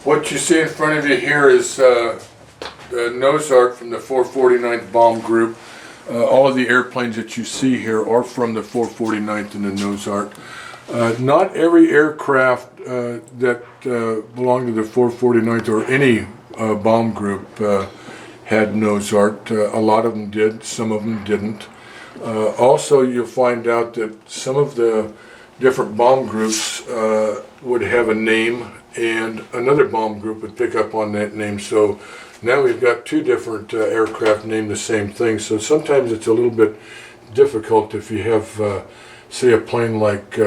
What you see in front of you here is the nose art from the 449th Bomb Group. All of the airplanes that you see here are from the 449th and the nose art. Not every aircraft that belonged to the 449th or any bomb group had nose art. A lot of them did, some of them didn't. Also, you'll find out that some of the different bomb groups would have a name, and another bomb group would pick up on that name. So now we've got two different aircraft named the same thing. So sometimes it's a little bit difficult if you have, say, a plane like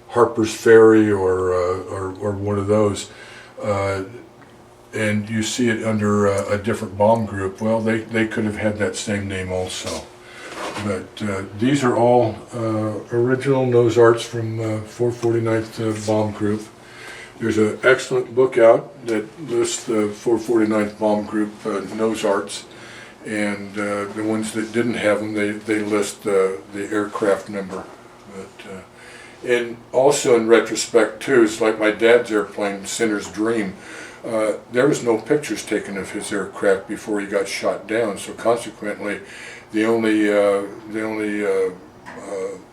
Harper's Ferry or one of those, and you see it under a different bomb group. Well, they could have had that same name also. But these are all original nose arts from 449th Bomb Group. There's an excellent book out that lists the 449th Bomb Group nose arts, and the ones that didn't have them, they list the aircraft number. But, and also in retrospect too, it's like my dad's airplane, Sinner's Dream. There was no pictures taken of his aircraft before he got shot down, so consequently the only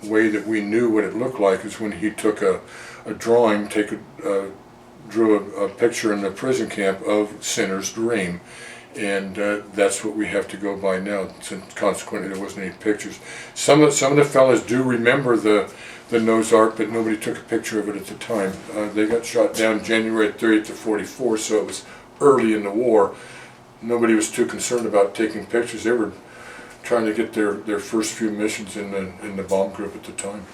way that we knew what it looked like is when he took a drawing, drew a picture in the prison camp of Sinner's Dream, and that's what we have to go by now. Since consequently there wasn't any pictures. Some of the fellas do remember the nose art, but nobody took a picture of it at the time. They got shot down January 30th of '44, so it was early in the war. Nobody was too concerned about taking pictures. They were trying to get their first few missions in the bomb group at the time.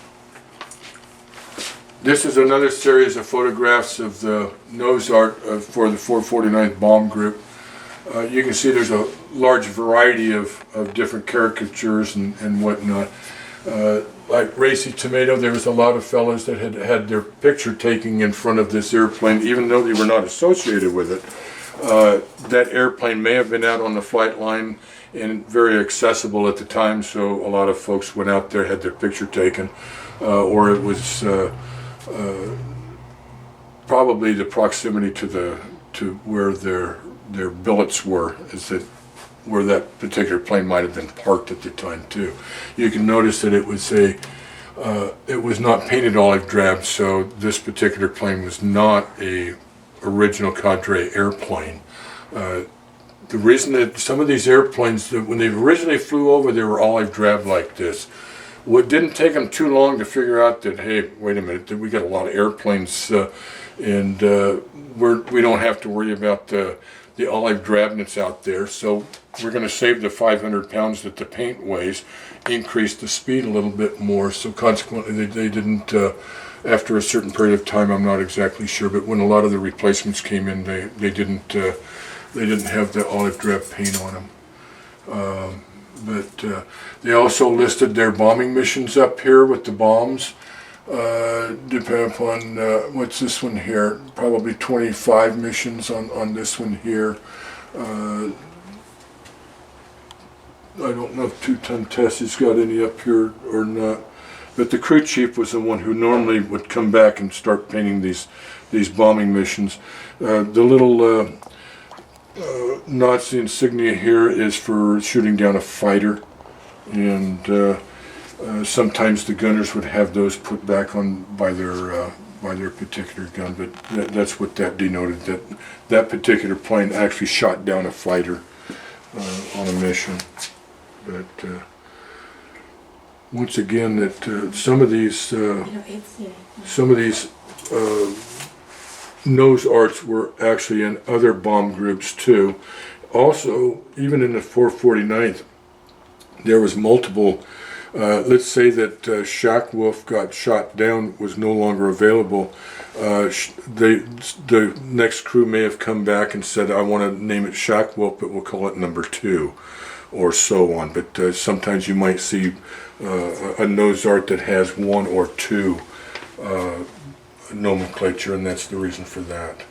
This is another series of photographs of the nose art for the 449th Bomb Group. You can see there's a large variety of different caricatures and whatnot. Like Racy Tomato, there was a lot of fellows that had their picture taken in front of this airplane, even though they were not associated with it. That airplane may have been out on the flight line and very accessible at the time, so a lot of folks went out there, had their picture taken, or it was probably the proximity to where their billets were, where that particular plane might have been parked at the time too. You can notice that it was not painted olive drab, so this particular plane was not a original Cadre airplane. The reason that some of these airplanes, when they originally flew over, they were olive drab like this. It didn't take them too long to figure out that, hey, wait a minute, we got a lot of airplanes, and we don't have to worry about the olive drabness out there, so we're going to save the 500 pounds that the paint weighs, increase the speed a little bit more, so consequently they didn't, after a certain period of time, I'm not exactly sure, but when a lot of the replacements came in, they didn't have the olive drab paint on them. But they also listed their bombing missions up here with the bombs. Depending upon, what's this one here? Probably 25 missions on this one here. I don't know if 2-ton Tessie's got any up here or not. But the crew chief was the one who normally would come back and start painting these bombing missions. The little Nazi insignia here is for shooting down a fighter, and sometimes the gunners would have those put back on by their particular gun, but that's what that denoted. That particular plane actually shot down a fighter on a mission. But once again, that some of these nose arts were actually in other bomb groups too. Also, even in the 449th, there was multiple. Let's say that Shack Wolf got shot down, was no longer available. The next crew may have come back and said, I want to name it Shack Wolf, but we'll call it number 2, or so on. But sometimes you might see a nose art that has 1 or 2 nomenclature, and that's the reason for that.